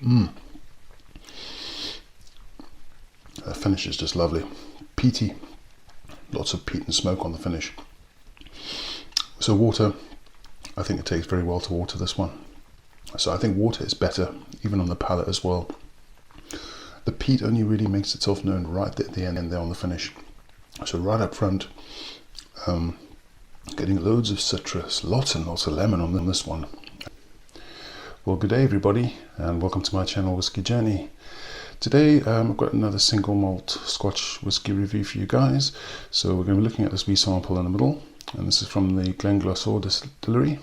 The finish is just lovely. Peaty. Lots of peat and smoke on the finish. So water, I think it takes very well to water this one. So I think water is better, even on the palate as well. The peat only really makes itself known right at the end there on the finish. So right up front, getting loads of citrus, lots and lots of lemon on this one. Well, good day everybody, and welcome to my channel, Whiskey Journey. Today I've got another single malt Scotch whiskey review for you guys. So we're going to be looking at this wee sample in the middle, and this is from the Glenglassaugh distillery.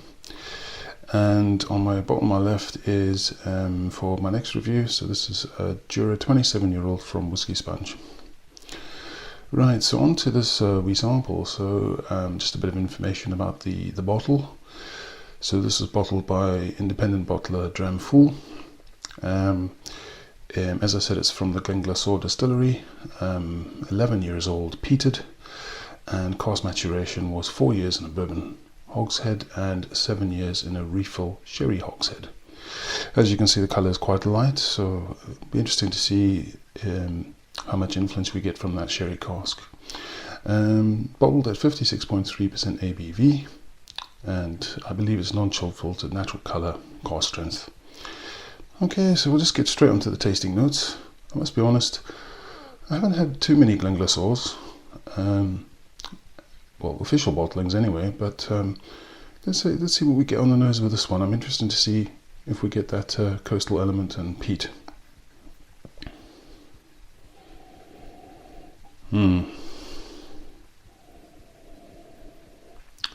And on my bottom my left is for my next review. So this is a Jura 27-year-old from Whisky Sponge. Right, so on to this wee sample. So just a bit of information about the bottle. So this is bottled by independent bottler Dramfool. As I said, it's from the Glenglassaugh distillery, 11 years old, peated, and cask maturation was 4 years in a bourbon hogshead and 7 years in a refill sherry hogshead. As you can see, the colour is quite light, so it'll be interesting to see how much influence we get from that sherry cask. Bottled at 56.3% ABV, and I believe it's non-chill filtered, natural colour, cask strength. Okay, so we'll just get straight onto the tasting notes. I must be honest, I haven't had too many Glenglassaughs, well, official bottlings anyway, but let's see what we get on the nose with this one. I'm interested to see if we get that coastal element and peat.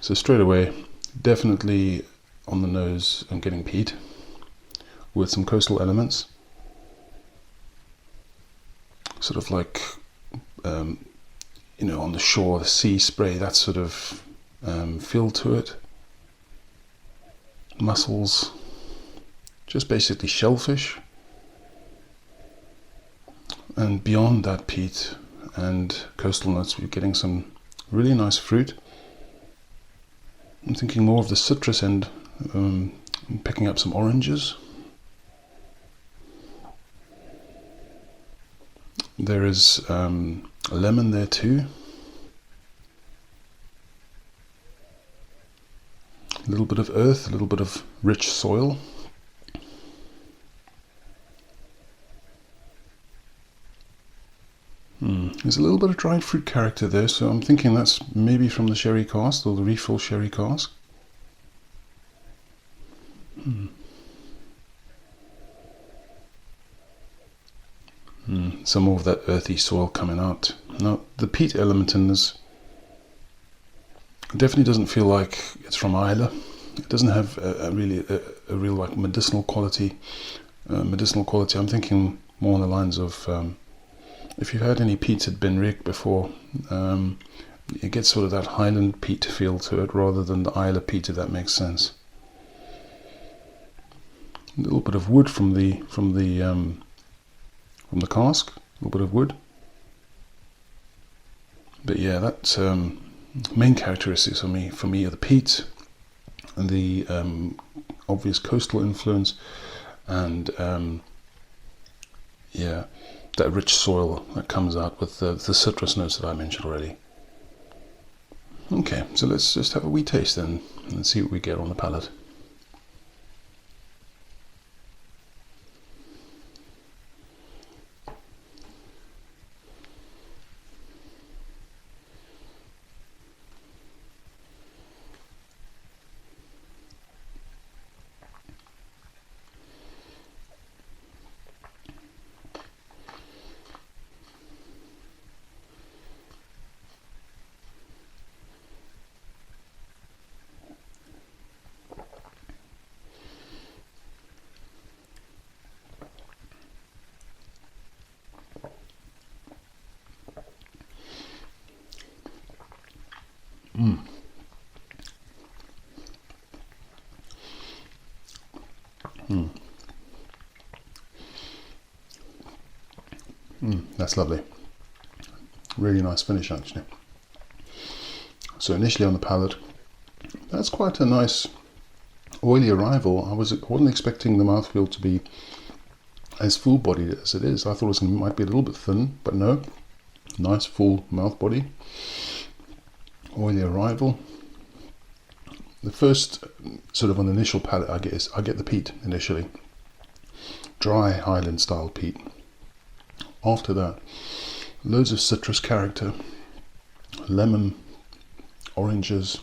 So straight away, definitely on the nose I'm getting peat with some coastal elements, sort of like you know, on the shore, the sea spray, that sort of feel to it. Mussels, just basically shellfish, and beyond that peat and coastal notes, we're getting some really nice fruit. I'm thinking more of the citrus end. I'm picking up some oranges. There is a lemon there too. A little bit of earth, a little bit of rich soil. There's a little bit of dried fruit character there, so I'm thinking that's maybe from the sherry cask or the refill sherry cask. Some more of that earthy soil coming out. Now, the peat element in this definitely doesn't feel like it's from Islay. It doesn't have a real like medicinal quality. I'm thinking more on the lines of if you've had any peated Benriach before, it gets sort of that Highland peat feel to it rather than the Islay peat, if that makes sense. A little bit of wood from the cask, a little bit of wood. But yeah, that's main characteristics for me are the peat and the obvious coastal influence, and yeah, that rich soil that comes out with the citrus notes that I mentioned already. Okay, so let's just have a wee taste then and see what we get on the palate. That's lovely. Really nice finish actually. So initially on the palate, that's quite a nice oily arrival. I wasn't expecting the mouthfeel to be as full-bodied as it is. I thought it might be a little bit thin, but no. Nice full mouth body. Oily arrival. The first sort of an initial palate I get the peat initially. Dry Highland style peat. After that, loads of citrus character, lemon, oranges,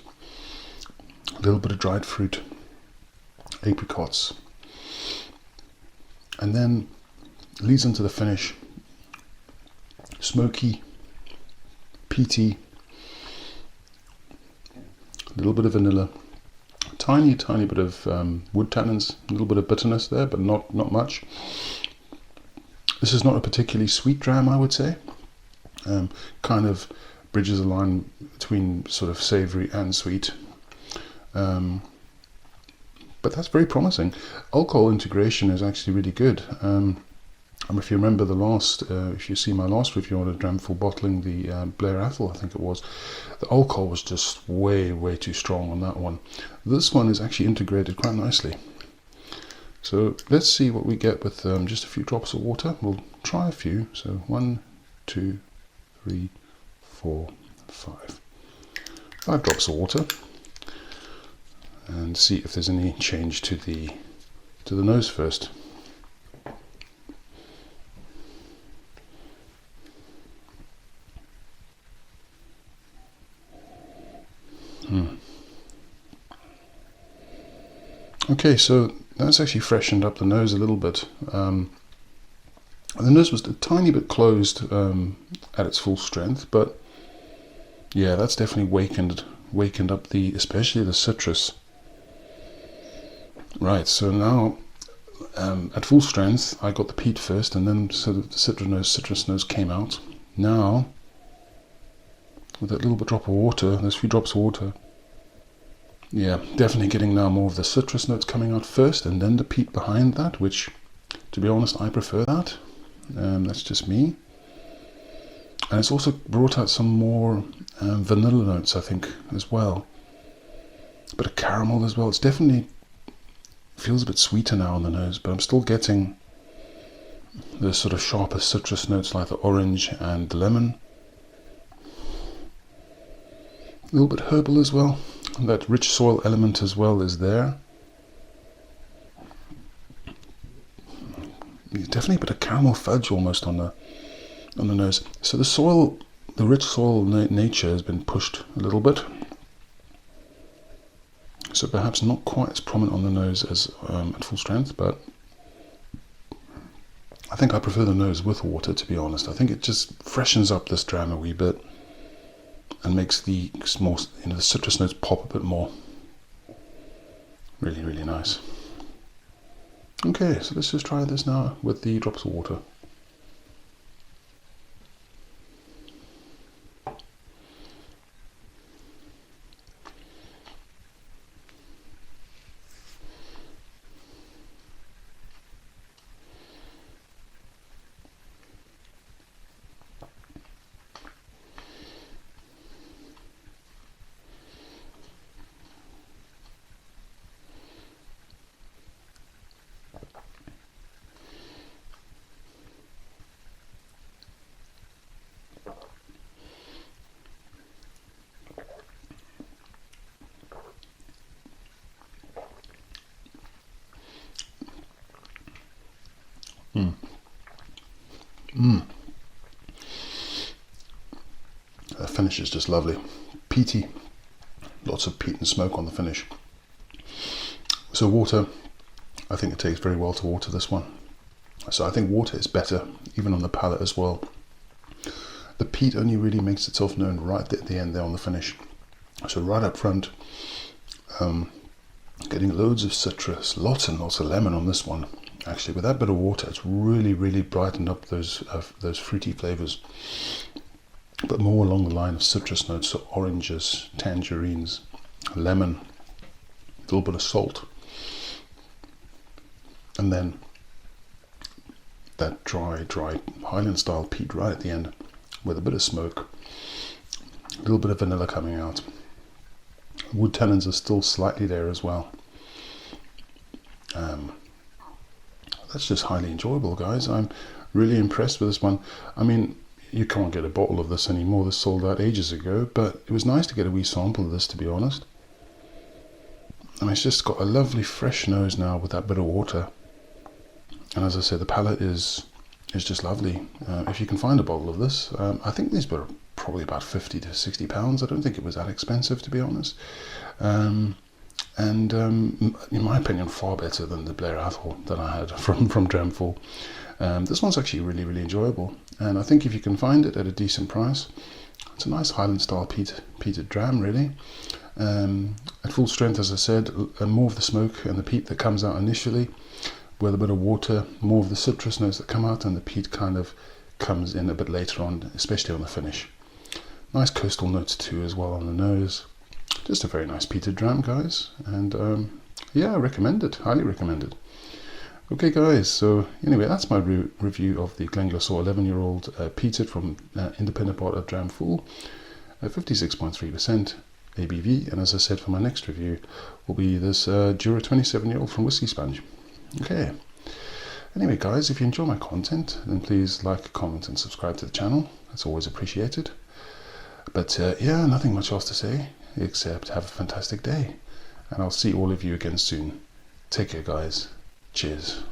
a little bit of dried fruit, apricots, and then leads into the finish. Smoky, peaty, a little bit of vanilla, tiny bit of wood tannins, a little bit of bitterness there, but not much. This is not a particularly sweet dram, I would say. Kind of bridges a line between sort of savoury and sweet. But that's very promising. Alcohol integration is actually really good. If you remember if you see my last review on a Dramfool bottling, the Blair Athol, I think it was, the alcohol was just way too strong on that one. This one is actually integrated quite nicely. So let's see what we get with just a few drops of water. We'll try a few. So 1, 2, 3, 4, 5. 5 drops of water, and see if there's any change to the nose first. Okay, so that's actually freshened up the nose a little bit. The nose was a tiny bit closed at its full strength, but yeah, that's definitely wakened up especially the citrus. Right, so now at full strength, I got the peat first, and then sort of the citrus nose came out. Now, with that little bit drop of water, those few drops of water, yeah, definitely getting now more of the citrus notes coming out first, and then the peat behind that, which, to be honest, I prefer that. That's just me. And it's also brought out some more vanilla notes, I think, as well. A bit of caramel as well. It's definitely feels a bit sweeter now on the nose, but I'm still getting the sort of sharper citrus notes like the orange and the lemon. A little bit herbal as well. That rich soil element as well is there. Definitely a bit of caramel fudge almost on the nose. So the rich soil nature has been pushed a little bit. So perhaps not quite as prominent on the nose as at full strength, but I think I prefer the nose with water, to be honest. I think it just freshens up this dram a wee bit and makes the more, the citrus notes pop a bit more. Really nice. Okay, so let's just try this now with the drops of water. The finish is just lovely. Peaty. Lots of peat and smoke on the finish. So water, I think it takes very well to water this one. So I think water is better, even on the palate as well. The peat only really makes itself known right at the end there on the finish. So right up front, getting loads of citrus, lots and lots of lemon on this one. Actually, with that bit of water, it's really brightened up those fruity flavors, but more along the line of citrus notes, so oranges, tangerines, lemon, a little bit of salt, and then that dry Highland style peat right at the end with a bit of smoke, a little bit of vanilla coming out. Wood tannins are still slightly there as well. that's just highly enjoyable, guys. I'm really impressed with this one. I mean, you can't get a bottle of this anymore. This sold out ages ago, but it was nice to get a wee sample of this, to be honest. I mean, it's just got a lovely fresh nose now with that bit of water. And as I said, the palate is just lovely. If you can find a bottle of this, I think these were probably about 50 to 60 pounds. I don't think it was that expensive, to be honest. And in my opinion, far better than the Blair Athol that I had from Dramfool. This one's actually really enjoyable, and I think if you can find it at a decent price, it's a nice Highland style peated dram, really. At full strength, as I said, more of the smoke and the peat that comes out initially, with a bit of water, more of the citrus notes that come out, and the peat kind of comes in a bit later on, especially on the finish. Nice coastal notes too as well on the nose. Just a very nice peated dram, guys, and yeah, I recommend it, highly recommend it. Okay, guys, so anyway, that's my review of the Glenglassaugh 11-year-old peated from independent pot of Dramfool, 56.3% ABV, and as I said, for my next review will be this Jura 27-year-old from Whisky Sponge. Okay, anyway, guys, if you enjoy my content, then please like, comment and subscribe to the channel. That's always appreciated. But yeah, nothing much else to say except have a fantastic day, and I'll see all of you again soon. Take care, guys. Cheers.